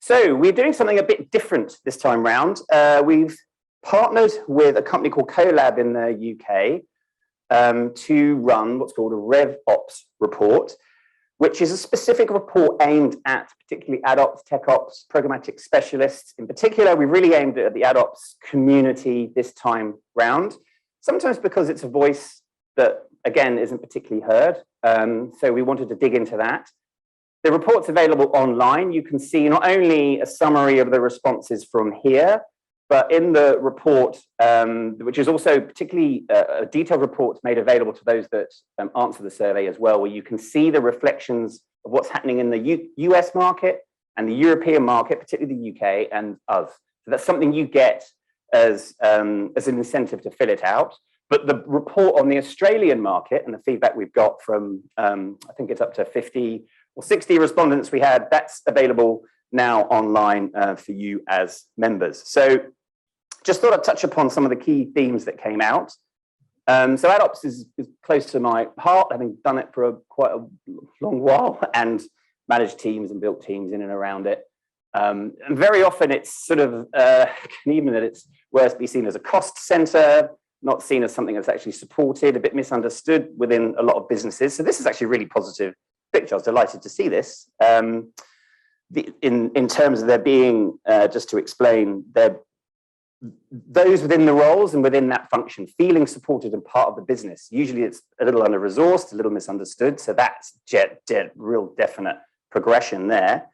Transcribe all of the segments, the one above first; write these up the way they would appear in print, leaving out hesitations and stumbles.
So we're doing something a bit different this time round. We've partnered with a company called Colab in the UK to run what's called a RevOps report, which is a specific report aimed at particularly AdOps, TechOps, programmatic specialists. In particular, we really aimed at the AdOps community this time round, sometimes because it's a voice that, again, isn't particularly heard. So we wanted to dig into that. The report's available online. You can see not only a summary of the responses from here, but in the report, which is also particularly a detailed report made available to those that answer the survey as well, where you can see the reflections of what's happening in the US market and the European market, particularly the UK and us. So that's something you get as an incentive to fill it out. But the report on the Australian market and the feedback we've got from, I think it's up to 50 or 60 respondents we had, that's available now online for you as members. So just thought I'd touch upon some of the key themes that came out. So AdOps is close to my heart, having done it for quite a long while and managed teams and built teams in and around it. And very often it's sort of, even that it's worse be seen as a cost center, not seen as something that's actually supported, a bit misunderstood within a lot of businesses. So this is actually a really positive picture. I was delighted to see this. In terms of there being, just to explain, those within the roles and within that function feeling supported and part of the business. Usually it's a little under-resourced, a little misunderstood. So that's real definite progression there.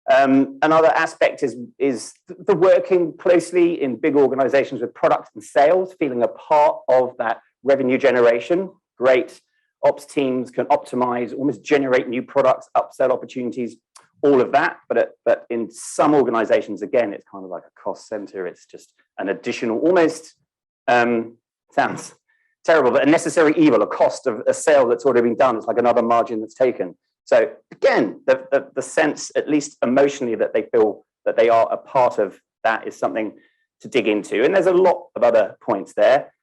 Another aspect is the working closely in big organizations with product and sales, feeling a part of that revenue generation. Great ops teams can optimize, almost generate new products, upsell opportunities, all of that. But in some organizations, again, it's kind of like a cost center. It's just an additional, almost sounds terrible, but a necessary evil, a cost of a sale that's already been done. It's like another margin that's taken. So again, the sense, at least emotionally, that they feel that they are a part of that is something to dig into. And there's a lot of other points there.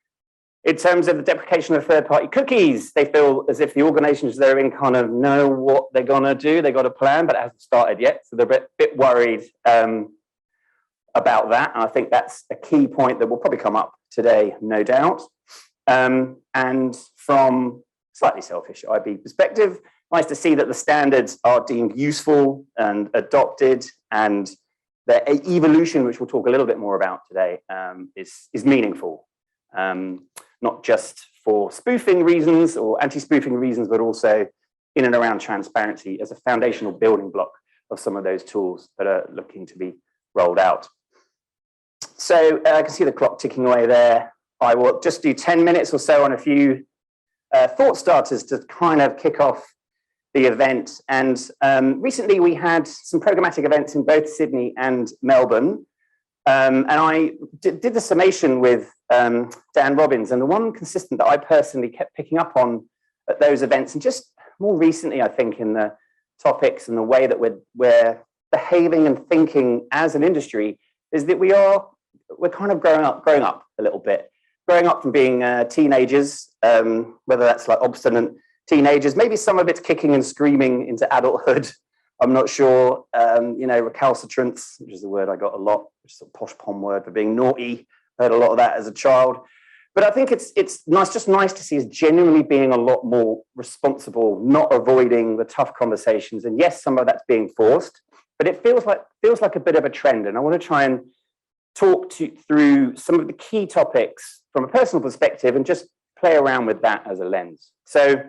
In terms of the deprecation of third-party cookies, they feel as if the organizations they're in kind of know what they're going to do. They got a plan, but it hasn't started yet. So they're a bit worried about that. And I think that's a key point that will probably come up today, no doubt. And from slightly selfish IB perspective, nice to see that the standards are deemed useful and adopted, and their evolution, which we'll talk a little bit more about today, is meaningful. Not just for spoofing reasons or anti-spoofing reasons, but also in and around transparency as a foundational building block of some of those tools that are looking to be rolled out. So I can see the clock ticking away there. I will just do 10 minutes or so on a few thought starters to kind of kick off the event. And recently we had some programmatic events in both Sydney and Melbourne. And I did the summation with Dan Robbins, and the one consistent that I personally kept picking up on at those events, and just more recently, I think, in the topics and the way that we're behaving and thinking as an industry, is that we're kind of growing up a little bit, growing up from being teenagers, whether that's like obstinate teenagers, maybe some of it's kicking and screaming into adulthood. I'm not sure, recalcitrance, which is a word I got a lot, which is a posh pom word for being naughty. Heard a lot of that as a child. But I think it's nice to see us genuinely being a lot more responsible, not avoiding the tough conversations. And yes, some of that's being forced, but it feels like a bit of a trend. And I want to try and talk through some of the key topics from a personal perspective and just play around with that as a lens. So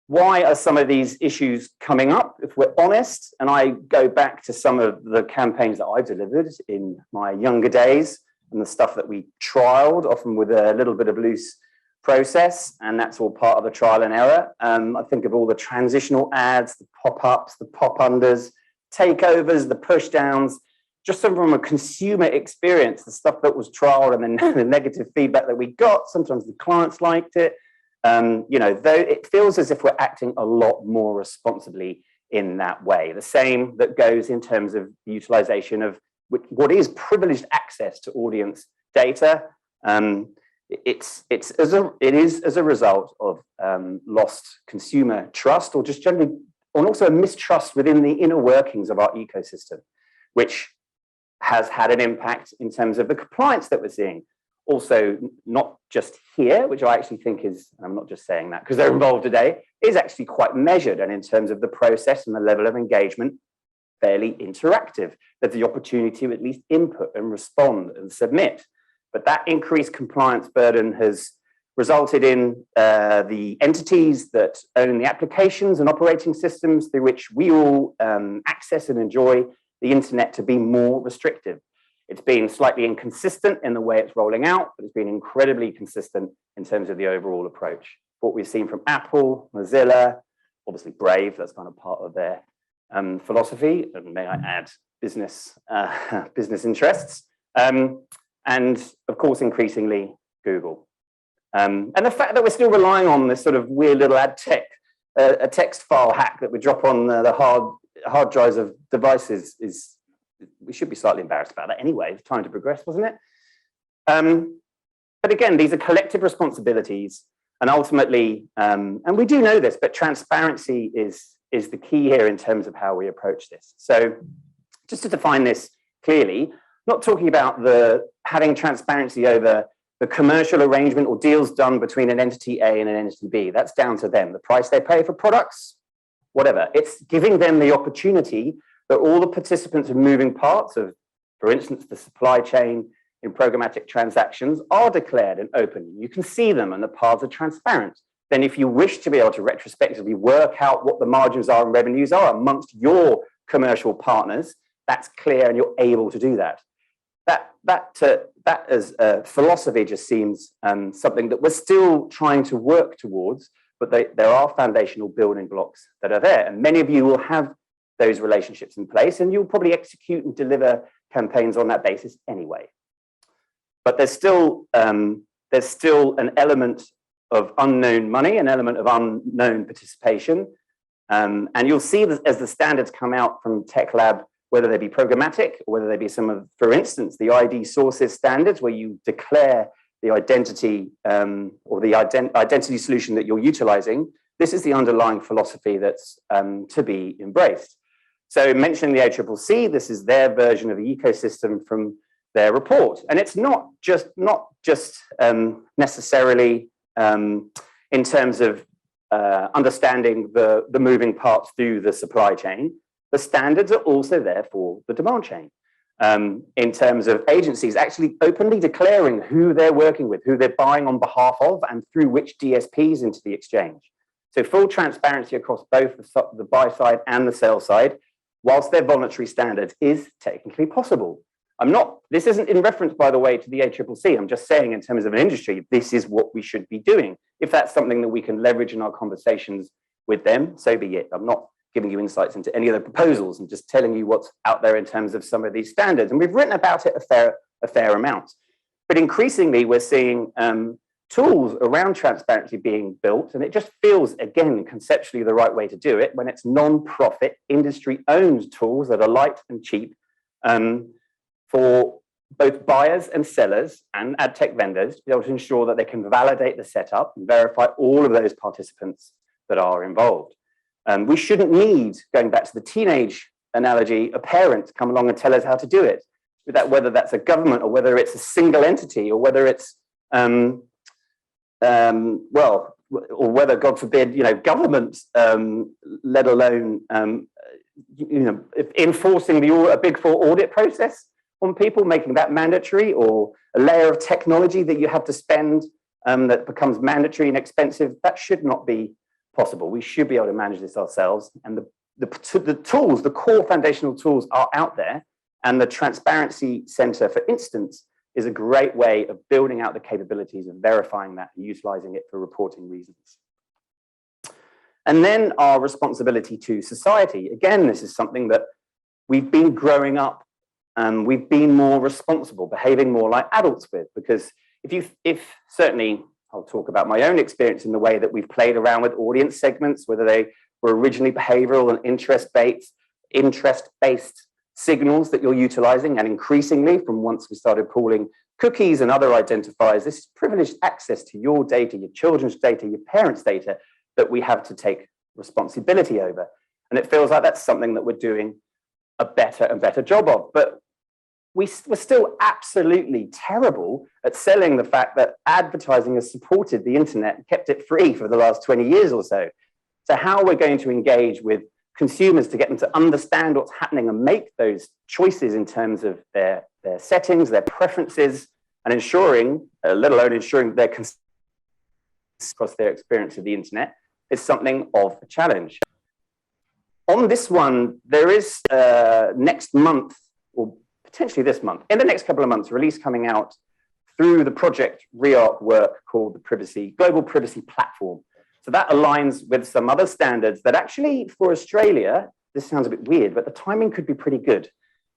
why are some of these issues coming up, if we're honest? And I go back to some of the campaigns that I delivered in my younger days and the stuff that we trialed, often with a little bit of loose process, and that's all part of the trial and error. I think of all the transitional ads, the pop-ups, the pop-unders, takeovers, the push-downs, just from a consumer experience, the stuff that was trialed and then the negative feedback that we got. Sometimes the clients liked it. Though it feels as if we're acting a lot more responsibly in that way. The same that goes in terms of the utilization of what is privileged access to audience data. It is as a result of lost consumer trust, or just generally, and also a mistrust within the inner workings of our ecosystem. which has had an impact in terms of the compliance that we're seeing. Also, not just here, which I actually think is, and I'm not just saying that because they're involved today, is actually quite measured, and in terms of the process and the level of engagement, fairly interactive. There's the opportunity to at least input and respond and submit. But that increased compliance burden has resulted in the entities that own the applications and operating systems through which we all access and enjoy the internet to be more restrictive. It's been slightly inconsistent in the way it's rolling out, but it's been incredibly consistent in terms of the overall approach. What we've seen from Apple, Mozilla, obviously Brave, that's kind of part of their philosophy, and may I add, business interests, and of course, increasingly, Google. And the fact that we're still relying on this sort of weird little a text file hack that we drop on the hard drives of devices is, we should be slightly embarrassed about that anyway. It's time to progress, wasn't it? But again, these are collective responsibilities, and ultimately, and we do know this, but transparency is the key here in terms of how we approach this. So just to define this clearly, not talking about having transparency over the commercial arrangement or deals done between an entity A and an entity B. That's down to them. The price they pay for products, whatever. It's giving them the opportunity that all the participants and moving parts of, for instance, the supply chain in programmatic transactions are declared and open. You can see them and the paths are transparent. Then if you wish to be able to retrospectively work out what the margins are and revenues are amongst your commercial partners, that's clear and you're able to do that. That as a philosophy just seems something that we're still trying to work towards, but there are foundational building blocks that are there. And many of you will have those relationships in place, and you'll probably execute and deliver campaigns on that basis anyway. But there's still an element of unknown money, an element of unknown participation. And you'll see that as the standards come out from Tech Lab, whether they be programmatic or whether they be some of, for instance, the ID sources standards, where you declare the identity or the identity solution that you're utilizing. This is the underlying philosophy that's to be embraced. So mentioning the ACCC, this is their version of the ecosystem from their report. And it's not just necessarily in terms of understanding the moving parts through the supply chain. The standards are also there for the demand chain in terms of agencies actually openly declaring who they're working with, who they're buying on behalf of, and through which DSPs into the exchange. So full transparency across both the buy side and the sell side, whilst they're voluntary standards, is technically possible. This isn't in reference, by the way, to the ACCC. I'm just saying in terms of an industry, this is what we should be doing. If that's something that we can leverage in our conversations with them, so be it. I'm not giving you insights into any of the proposals and just telling you what's out there in terms of some of these standards. And we've written about it a fair amount. But increasingly, we're seeing tools around transparency being built, and it just feels, again, conceptually the right way to do it when it's non-profit, industry-owned tools that are light and cheap for both buyers and sellers and ad tech vendors to be able to ensure that they can validate the setup and verify all of those participants that are involved. We shouldn't need, going back to the teenage analogy, a parent to come along and tell us how to do it. Whether that's a government or whether it's a single entity or whether it's, or whether, God forbid, government, let alone, enforcing a Big Four audit process on people, making that mandatory, or a layer of technology that you have to spend that becomes mandatory and expensive. That should not be possible. We should be able to manage this ourselves. And the tools, the core foundational tools are out there. And the Transparency Center, for instance, is a great way of building out the capabilities and verifying that and utilizing it for reporting reasons. And then our responsibility to society. Again, this is something that we've been growing up and we've been more responsible, behaving more like adults with, because if certainly, I'll talk about my own experience in the way that we've played around with audience segments, whether they were originally behavioral and interest-based signals that you're utilizing, and increasingly from once we started pooling cookies and other identifiers, this is privileged access to your data, your children's data, your parents' data that we have to take responsibility over. And it feels like that's something that we're doing a better and better job of. But we're still absolutely terrible at selling the fact that advertising has supported the internet and kept it free for the last 20 years or so. So how we're going to engage with consumers to get them to understand what's happening and make those choices in terms of their settings, their preferences, and ensuring, let alone ensuring their across their experience of the internet, is something of a challenge. On this one, there is next month, or potentially this month, in the next couple of months, a release coming out through the project ReArc work called the Global Privacy Platform. So that aligns with some other standards that actually, for Australia, this sounds a bit weird, but the timing could be pretty good.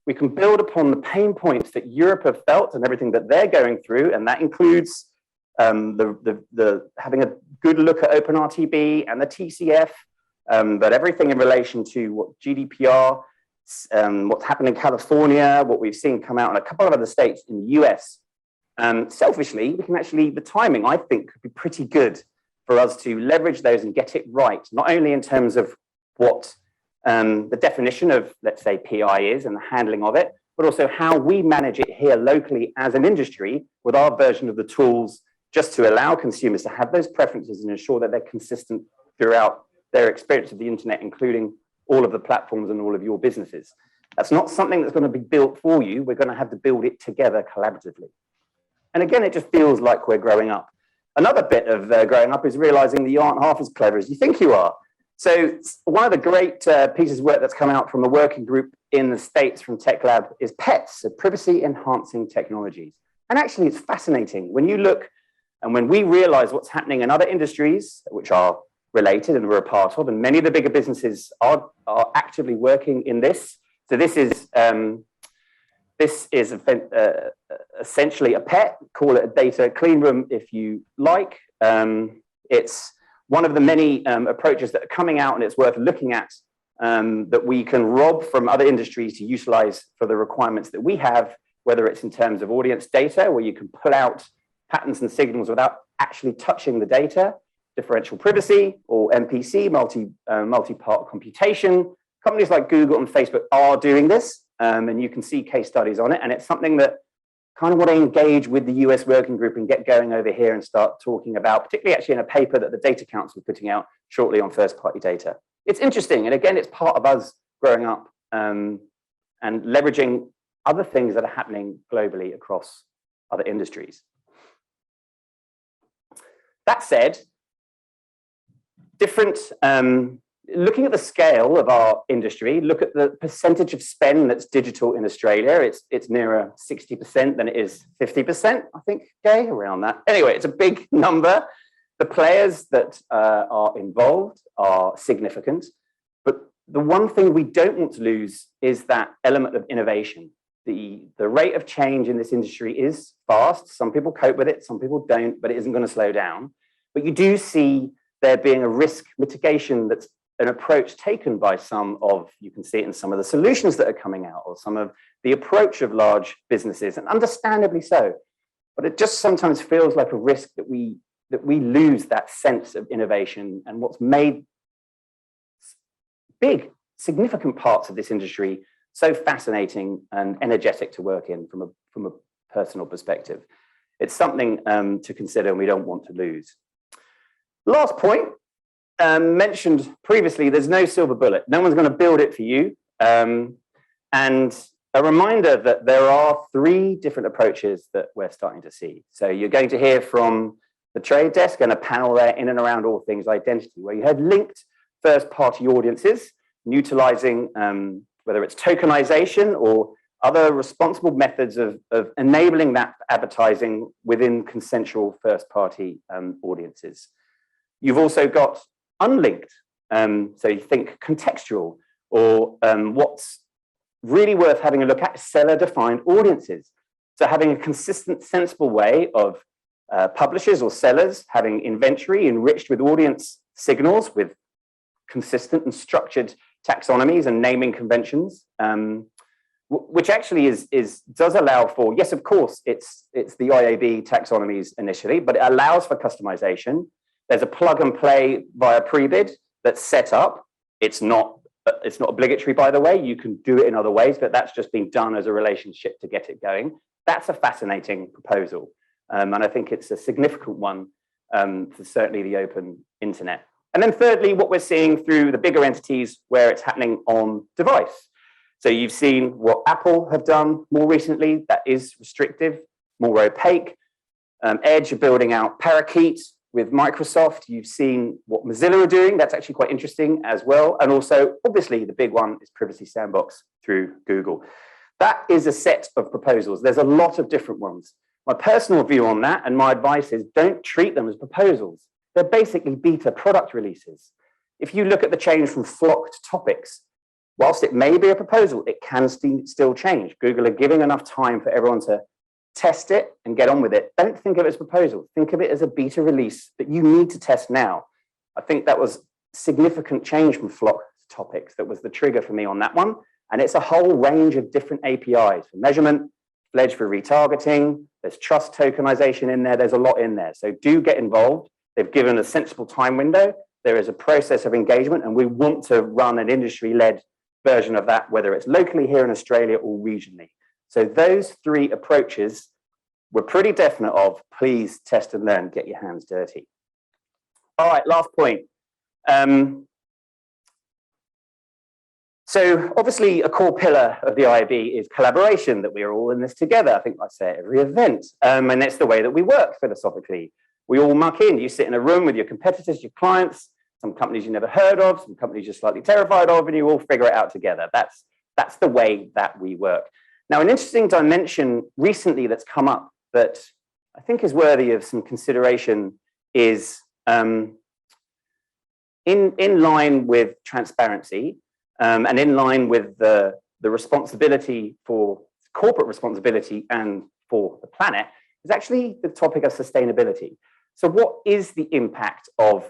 We can build upon the pain points that Europe have felt and everything that they're going through, and that includes having a good look at OpenRTB and the TCF, but everything in relation to what GDPR, what's happened in California, what we've seen come out in a couple of other states in the US. Selfishly, we can actually, the timing, I think, could be pretty good for us to leverage those and get it right, not only in terms of what the definition of, let's say, PI is and the handling of it, but also how we manage it here locally as an industry with our version of the tools, just to allow consumers to have those preferences and ensure that they're consistent throughout their experience of the internet, including all of the platforms and all of your businesses. That's not something that's going to be built for you. We're going to have to build it together collaboratively. And again, it just feels like we're growing up. Another bit of growing up is realizing that you aren't half as clever as you think you are. So one of the great pieces of work that's come out from a working group in the States from Tech Lab is PETS, so privacy enhancing technologies. And actually, it's fascinating when you look and when we realize what's happening in other industries, which are related and we're a part of, and many of the bigger businesses are actively working in this. So this is essentially a PET, call it a data clean room if you like. It's one of the many approaches that are coming out, and it's worth looking at, that we can rob from other industries to utilize for the requirements that we have, whether it's in terms of audience data, where you can pull out patterns and signals without actually touching the data, differential privacy, or MPC, multi-part computation. Companies like Google and Facebook are doing this, and you can see case studies on it. And it's something that kind of want to engage with the US working group and get going over here and start talking about, particularly actually in a paper that the Data Council is putting out shortly on first-party data. It's interesting, and again, it's part of us growing up and leveraging other things that are happening globally across other industries. That said, looking at the scale of our industry, look at the percentage of spend that's digital in Australia. It's nearer 60% than it is 50%, I think, Gay, around that. Anyway, it's a big number. The players that are involved are significant, but the one thing we don't want to lose is that element of innovation. The rate of change in this industry is fast. Some people cope with it, some people don't, but it isn't going to slow down. But you do see there being a risk mitigation that's an approach taken by you can see it in some of the solutions that are coming out, or some of the approach of large businesses, and understandably so. But it just sometimes feels like a risk that we lose that sense of innovation and what's made big, significant parts of this industry so fascinating and energetic to work in from a personal perspective. It's something to consider, and we don't want to lose. Last point, mentioned previously, there's no silver bullet. No one's going to build it for you. And a reminder that there are 3 different approaches that we're starting to see. So you're going to hear from the trade desk and a panel there in and around all things identity, where you have linked first-party audiences, utilizing whether it's tokenization or other responsible methods of enabling that advertising within consensual first-party audiences. You've also got unlinked, so you think contextual, or what's really worth having a look at is seller-defined audiences. So having a consistent, sensible way of publishers or sellers having inventory enriched with audience signals with consistent and structured taxonomies and naming conventions, which actually does allow for, yes, of course, it's the IAB taxonomies initially, but it allows for customization. There's a plug and play via pre-bid that's set up. It's not It's not obligatory, by the way. You can do it in other ways, but that's just been done as a relationship to get it going. That's a fascinating proposal. And I think it's a significant one for certainly the open internet. And then thirdly, what we're seeing through the bigger entities where it's happening on device. So you've seen what Apple have done more recently. That is restrictive, more opaque. Edge are building out Parakeet with Microsoft. You've seen what Mozilla are doing. That's actually quite interesting as well. And also, obviously, the big one is Privacy Sandbox through Google. That is a set of proposals. There's a lot of different ones. My personal view on that and my advice is don't treat them as proposals. They're basically beta product releases. If you look at the change from Flock to Topics, whilst it may be a proposal, it can still change. Google are giving enough time for everyone to test it and get on with it. Don't think of it as a proposal. Think of it as a beta release that you need to test now. I think that was significant change from Flock to Topics that was the trigger for me on that one. And it's a whole range of different APIs for measurement, Pledge for retargeting, there's trust tokenization in there, there's a lot in there. So do get involved. They've given a sensible time window. There is a process of engagement, and we want to run an industry-led version of that, whether it's locally here in Australia or regionally. So those three approaches we're pretty definite of. Please test and learn, get your hands dirty. All right, last point. So obviously a core pillar of the IAB is collaboration, that we are all in this together. I think I say at every event, and that's the way that we work philosophically. We all muck in. You sit in a room with your competitors, your clients, some companies you never heard of, some companies you're slightly terrified of, and you all figure it out together. That's the way that we work. Now, an interesting dimension recently that's come up that I think is worthy of some consideration is in line with transparency and in line with the responsibility for corporate responsibility and for the planet is actually the topic of sustainability. So what is the impact of,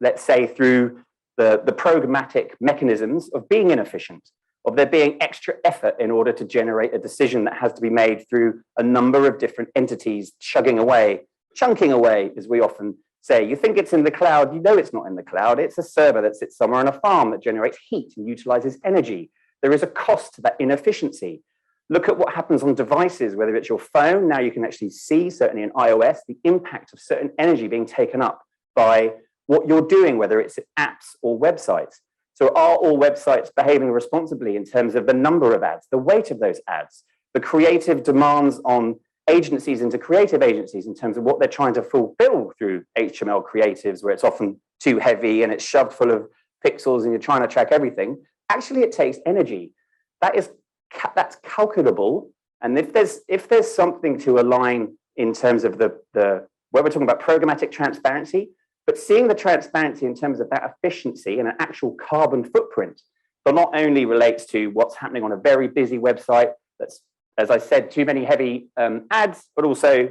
let's say, through the programmatic mechanisms of being inefficient, of there being extra effort in order to generate a decision that has to be made through a number of different entities chunking away, as we often say. You think it's in the cloud, you know it's not in the cloud. It's a server that sits somewhere on a farm that generates heat and utilizes energy. There is a cost to that inefficiency. Look at what happens on devices, whether it's your phone. Now you can actually see, certainly in iOS, the impact of certain energy being taken up by what you're doing, whether it's apps or websites. So are all websites behaving responsibly in terms of the number of ads, the weight of those ads, the creative demands on agencies into creative agencies in terms of what they're trying to fulfill through HTML creatives, where it's often too heavy and it's shoved full of pixels and you're trying to track everything. Actually, it takes energy. That's calculable. And if there's something to align in terms of where we're talking about programmatic transparency, but seeing the transparency in terms of that efficiency and an actual carbon footprint that not only relates to what's happening on a very busy website that's, as I said, too many heavy ads, but also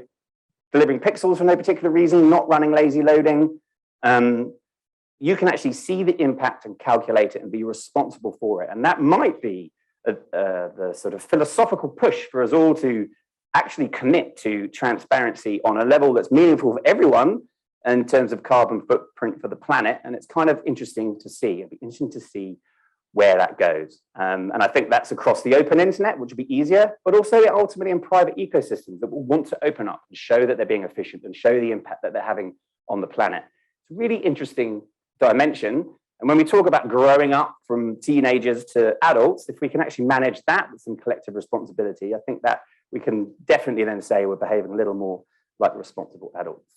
delivering pixels for no particular reason, not running lazy loading. You can actually see the impact and calculate it and be responsible for it. And that might be the sort of philosophical push for us all to actually commit to transparency on a level that's meaningful for everyone in terms of carbon footprint for the planet. And it's kind of interesting to see. It'd be interesting to see where that goes. And I think that's across the open internet, which would be easier, but also ultimately in private ecosystems that will want to open up and show that they're being efficient and show the impact that they're having on the planet. It's a really interesting dimension. And when we talk about growing up from teenagers to adults, if we can actually manage that with some collective responsibility, I think that we can definitely then say we're behaving a little more like responsible adults.